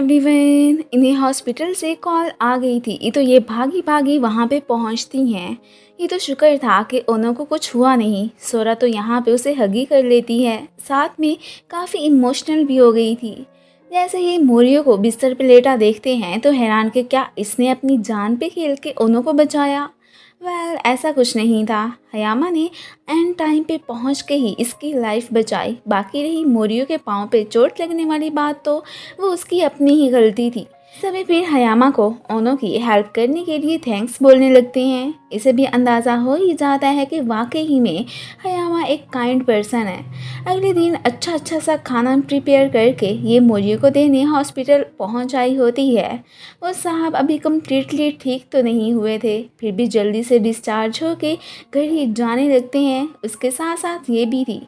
Everyone, इन्हें hospital से call आ गई थी तो ये भागी भागी वहाँ पे पहुँचती हैं। ये तो शुक्र था कि ओनो को कुछ हुआ नहीं। सोरा तो यहाँ पे उसे हगी कर लेती है, साथ में काफ़ी इमोशनल भी हो गई थी। जैसे ही मोरियो को बिस्तर पे लेटा देखते हैं तो हैरान कि क्या इसने अपनी जान पे खेल के ओनो को बचाया। ऐसा कुछ नहीं था। हयामा ने एंड टाइम पे पहुंच के ही इसकी लाइफ बचाई। बाकी रही मोरियो के पाँव पे चोट लगने वाली बात, तो वो उसकी अपनी ही गलती थी। सभी फिर हयामा को ओनो की हेल्प करने के लिए थैंक्स बोलने लगते हैं। इसे भी अंदाज़ा हो ही जाता है कि वाकई ही में हयामा एक काइंड पर्सन है। अगले दिन अच्छा सा खाना प्रिपेयर करके ये मोरियो को देने हॉस्पिटल पहुंच आई होती है। वो साहब अभी कम्प्लीटली ठीक तो नहीं हुए थे, फिर भी जल्दी से डिस्चार्ज होके घर ही जाने लगते हैं। उसके साथ साथ ये भी थी,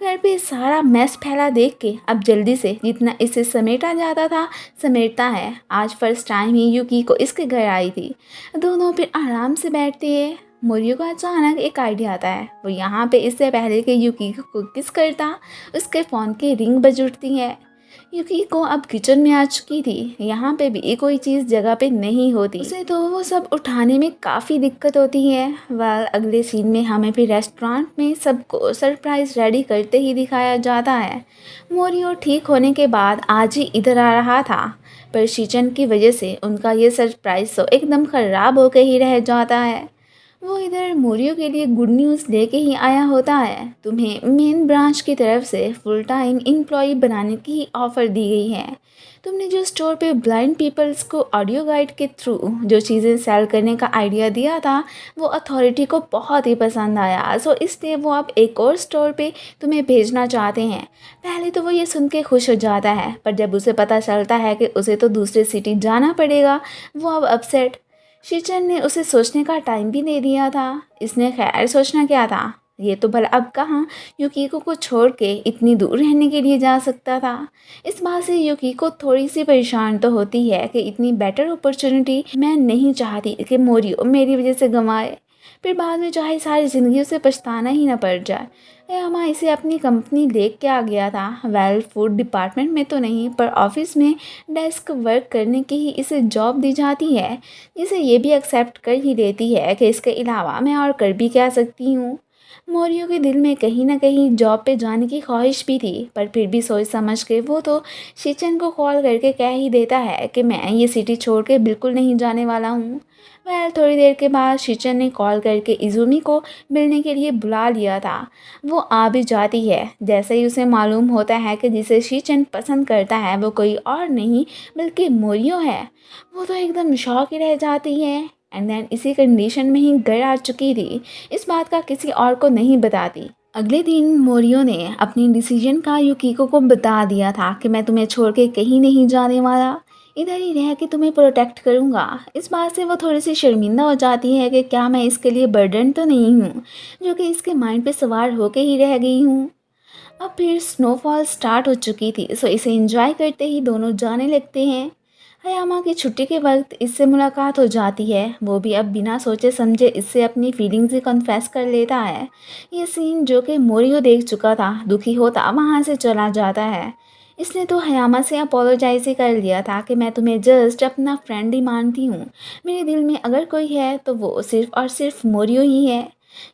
घर पे सारा मैस फैला देख के अब जल्दी से जितना इसे समेटा जाता था समेटता है। आज फर्स्ट टाइम ही युकी को इसके घर आई थी। दोनों फिर आराम से बैठते हैं। मोरियो को अचानक एक आइडिया आता है। वो यहाँ पे इससे पहले कि युकी को किस करता, उसके फ़ोन की रिंग बज उठती है। युकी को अब किचन में आ चुकी थी। यहाँ पे भी कोई चीज़ जगह पे नहीं होती, उसे तो वो सब उठाने में काफ़ी दिक्कत होती है। अगले सीन में हमें भी रेस्टोरेंट में सबको सरप्राइज रेडी करते ही दिखाया जाता है। मोरियो ठीक होने के बाद आज ही इधर आ रहा था, पर शिचन की वजह से उनका ये सरप्राइज तो एकदम ख़राब होकर ही रह जाता है। वो इधर मोरियो के लिए गुड न्यूज़ लेके ही आया होता है। तुम्हें मेन ब्रांच की तरफ से फुल टाइम एम्प्लॉय बनाने की ऑफ़र दी गई है। तुमने जो स्टोर पे ब्लाइंड पीपल्स को ऑडियो गाइड के थ्रू जो चीज़ें सेल करने का आइडिया दिया था, वो अथॉरिटी को बहुत ही पसंद आया। सो इसलिए वो अब एक और स्टोर पे तुम्हें भेजना चाहते हैं। पहले तो वो ये सुन के खुश हो जाता है, पर जब उसे पता चलता है कि उसे तो दूसरे सिटी जाना पड़ेगा, वो अब अपसेट। शिचन ने उसे सोचने का टाइम भी दे दिया था। इसने खैर सोचना क्या था, ये तो भला अब कहाँ युकीको को छोड़ के इतनी दूर रहने के लिए जा सकता था। इस बात से युकीको थोड़ी सी परेशान तो होती है कि इतनी बेटर अपॉर्चुनिटी मैं नहीं चाहती कि मोरियो मेरी वजह से गंवाए, फिर बाद में चाहे सारी ज़िंदगी उसे पछताना ही ना पड़ जाए। हमा इसे अपनी कंपनी देख के आ गया था। फूड डिपार्टमेंट में तो नहीं, पर ऑफिस में डेस्क वर्क करने की ही इसे जॉब दी जाती है, जिसे ये भी एक्सेप्ट कर ही लेती है कि इसके अलावा मैं और कर भी क्या सकती हूँ। मोरियो के दिल में कहीं ना कहीं जॉब पे जाने की ख्वाहिश भी थी, पर फिर भी सोच समझ के वो तो शिचन को कॉल करके कह ही देता है कि मैं ये सिटी छोड़ के बिल्कुल नहीं जाने वाला हूँ। थोड़ी देर के बाद शिचन ने कॉल करके इज़ुमी को मिलने के लिए बुला लिया था। वो आ भी जाती है। जैसे ही उसे मालूम होता है कि जिसे शिचन पसंद करता है वो कोई और नहीं बल्कि मोरियो है, वो तो एकदम शॉक ही रह जाती है। एंड देन इसी कंडीशन में ही घर आ चुकी थी, इस बात का किसी और को नहीं बताती। अगले दिन मोरियो ने अपनी डिसीजन का युकीको को बता दिया था कि मैं तुम्हें छोड़ के कहीं नहीं जाने वाला, इधर ही रह के तुम्हें प्रोटेक्ट करूँगा। इस बात से वो थोड़ी सी शर्मिंदा हो जाती है कि क्या मैं इसके लिए बर्डन तो नहीं हूँ, जो कि इसके माइंड पे सवार होके ही रह गई हूँ। अब फिर स्नोफॉल स्टार्ट हो चुकी थी, सो इसे एंजॉय करते ही दोनों जाने लगते हैं। हयामा की छुट्टी के वक्त इससे मुलाकात हो जाती है। वो भी अब बिना सोचे समझे इससे अपनी फीलिंग्स ही कन्फेस कर लेता है। ये सीन जो कि मोरियो देख चुका था, दुखी होता वहाँ से चला जाता है। इसने तो हयामा से अपोलोजाइज ही कर लिया था कि मैं तुम्हें जस्ट अपना फ्रेंड ही मानती हूँ, मेरे दिल में अगर कोई है तो वो सिर्फ़ और सिर्फ मोरियो ही है।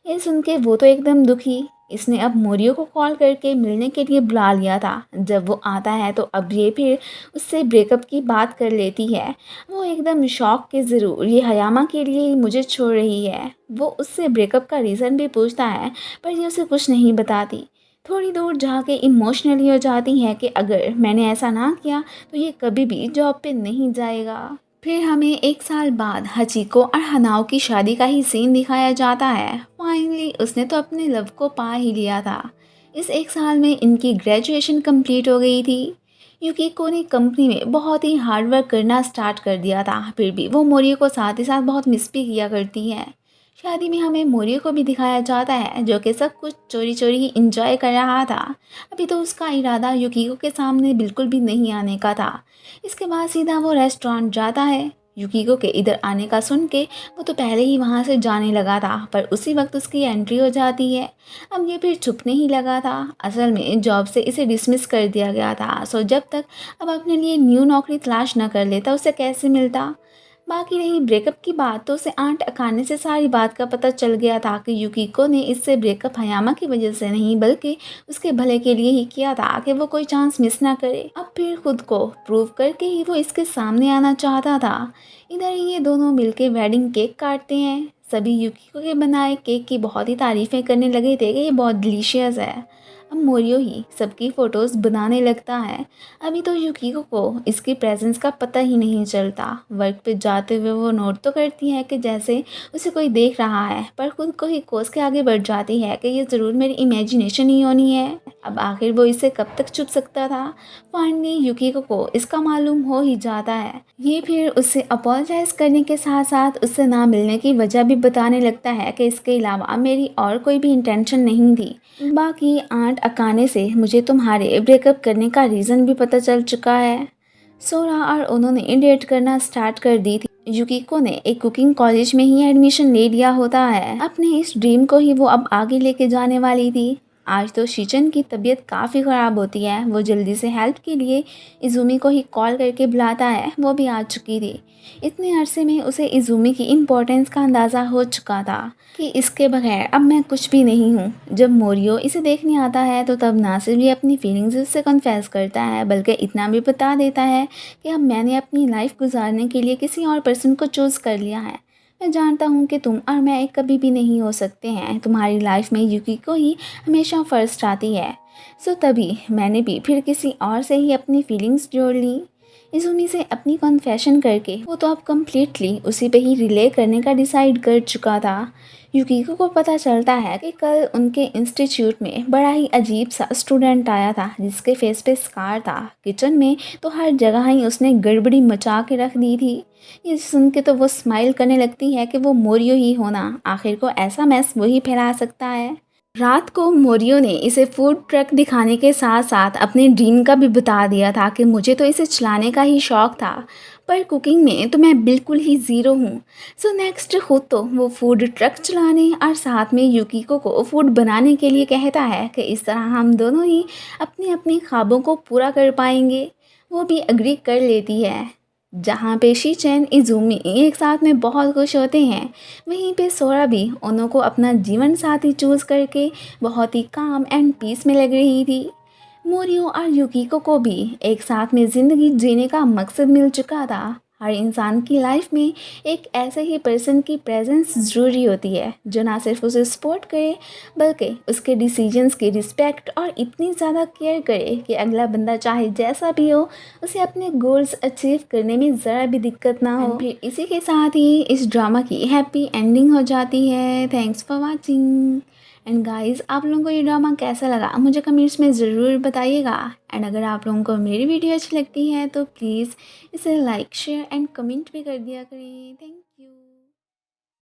ये सुन के वो तो एकदम दुखी। इसने अब मोरियो को कॉल करके मिलने के लिए बुला लिया था। जब वो आता है तो अब ये फिर उससे ब्रेकअप की बात कर लेती है। वो एकदम शॉक के ज़रूर ये हयामा के लिए ही मुझे छोड़ रही है। वो उससे ब्रेकअप का रीज़न भी पूछता है, पर ये उसे कुछ नहीं बताती। थोड़ी दूर जाके इमोशनली हो जाती है कि अगर मैंने ऐसा ना किया तो ये कभी भी जॉब पे नहीं जाएगा। फिर हमें एक साल बाद हचिको और हनाओ की शादी का ही सीन दिखाया जाता है। फाइनली उसने तो अपने लव को पा ही लिया था। इस एक साल में इनकी ग्रेजुएशन कंप्लीट हो गई थी। युकीको ने कंपनी में बहुत ही हार्ड वर्क करना स्टार्ट कर दिया था, फिर भी वो मोरियो को साथ ही साथ बहुत मिस भी किया करती है। शादी में हमें मोरियो को भी दिखाया जाता है, जो कि सब कुछ चोरी चोरी ही इंजॉय कर रहा था। अभी तो उसका इरादा युकीको के सामने बिल्कुल भी नहीं आने का था। इसके बाद सीधा वो रेस्टोरेंट जाता है। युकिको के इधर आने का सुन के वो तो पहले ही वहाँ से जाने लगा था, पर उसी वक्त उसकी एंट्री हो जाती है। अब ये फिर छुपने ही लगा था। असल में जॉब से इसे डिसमिस कर दिया गया था। सो जब तक अब अपने लिए न्यू नौकरी तलाश न कर लेता उसे कैसे मिलता। बाकी रही ब्रेकअप की बात, तो उसे आंट अकाने से सारी बात का पता चल गया था कि युकिको ने इससे ब्रेकअप हयामा की वजह से नहीं बल्कि उसके भले के लिए ही किया था कि वो कोई चांस मिस ना करे। अब फिर खुद को प्रूव करके ही वो इसके सामने आना चाहता था। इधर ये दोनों मिलके वेडिंग केक काटते हैं। सभी युकिको के बनाए केक की बहुत ही तारीफ़ें करने लगे थे कि ये बहुत डिलीशियस है। अब मोरियो ही सबकी फ़ोटोज़ बनाने लगता है। अभी तो युकिको को इसकी प्रेजेंस का पता ही नहीं चलता। वर्क पे जाते हुए वो नोट तो करती है कि जैसे उसे कोई देख रहा है, पर खुद को ही कोस के आगे बढ़ जाती है कि ये ज़रूर मेरी इमेजिनेशन ही होनी है। अब आखिर वो इसे कब तक छुप सकता था। फाइनली युकिको को इसका मालूम हो ही जाता है। ये फिर उससे अपोलोजाइज़ करने के साथ साथ उससे ना मिलने की वजह भी बताने लगता है कि इसके अलावा मेरी और कोई भी इंटेंशन नहीं थी। बाकी आंट अकाने से मुझे तुम्हारे ब्रेकअप करने का रीज़न भी पता चल चुका है। सोरा और उन्होंने डेट करना स्टार्ट कर दी थी। युकिको ने एक कुकिंग कॉलेज में ही एडमिशन ले लिया होता है। अपने इस ड्रीम को ही वो अब आगे लेके जाने वाली थी। आज तो शिचन की तबीयत काफ़ी ख़राब होती है। वो जल्दी से हेल्प के लिए इज़ुमी को ही कॉल करके बुलाता है। वो भी आ चुकी थी। इतने अरसे में उसे इज़ुमी की इम्पोर्टेंस का अंदाज़ा हो चुका था कि इसके बगैर अब मैं कुछ भी नहीं हूँ। जब मोरियो इसे देखने आता है तो तब ना सिर्फ ये अपनी फीलिंग्स उससे कन्फेस करता है बल्कि इतना भी बता देता है कि अब मैंने अपनी लाइफ गुजारने के लिए किसी और पर्सन को चूज़ कर लिया है। मैं जानता हूँ कि तुम और मैं एक कभी भी नहीं हो सकते हैं। तुम्हारी लाइफ में युकिको ही हमेशा फर्स्ट आती है। सो तभी मैंने भी फिर किसी और से ही अपनी फीलिंग्स जोड़ ली। इज़ुमी से अपनी कन्फेशन करके वो तो अब कम्प्लीटली उसी पे ही रिले करने का डिसाइड कर चुका था। युकिको को पता चलता है कि कल उनके इंस्टीट्यूट में बड़ा ही अजीब सा स्टूडेंट आया था जिसके फेस पे स्कार था। किचन में तो हर जगह ही उसने गड़बड़ी मचा के रख दी थी। ये सुन के तो वो स्माइल करने लगती है कि वो मोरियो ही होना, आखिर को ऐसा मैस वही फैला सकता है। रात को मोरियो ने इसे फूड ट्रक दिखाने के साथ साथ अपने ड्रीम का भी बता दिया था कि मुझे तो इसे चलाने का ही शौक़ था, पर कुकिंग में तो मैं बिल्कुल ही ज़ीरो हूँ। सो नेक्स्ट खुद तो वो फूड ट्रक चलाने और साथ में युकिको को फूड बनाने के लिए कहता है कि इस तरह हम दोनों ही अपने अपने ख्वाबों को पूरा कर पाएंगे। वो भी एग्री कर लेती है। जहाँ पे शिचेन इज़ुमी एक साथ में बहुत खुश होते हैं, वहीं पे सोरा भी ओनो को अपना जीवन साथी चूज़ करके बहुत ही काम एंड पीस में लग रही थी। मोरियो और युकिको को भी एक साथ में ज़िंदगी जीने का मकसद मिल चुका था। हर इंसान की लाइफ में एक ऐसे ही पर्सन की प्रेजेंस ज़रूरी होती है जो ना सिर्फ उसे सपोर्ट करे बल्कि उसके डिसीजंस की रिस्पेक्ट और इतनी ज़्यादा केयर करे कि अगला बंदा चाहे जैसा भी हो उसे अपने गोल्स अचीव करने में ज़रा भी दिक्कत ना हो। फिर इसी के साथ ही इस ड्रामा की हैप्पी एंडिंग हो जाती है। Thanks for watching. And guys, आप लोगों को ये ड्रामा कैसा लगा मुझे कमेंट्स में ज़रूर बताइएगा। एंड अगर आप लोगों को मेरी वीडियो अच्छी लगती है तो प्लीज़ इसे लाइक शेयर एंड कमेंट भी कर दिया करें। थैंक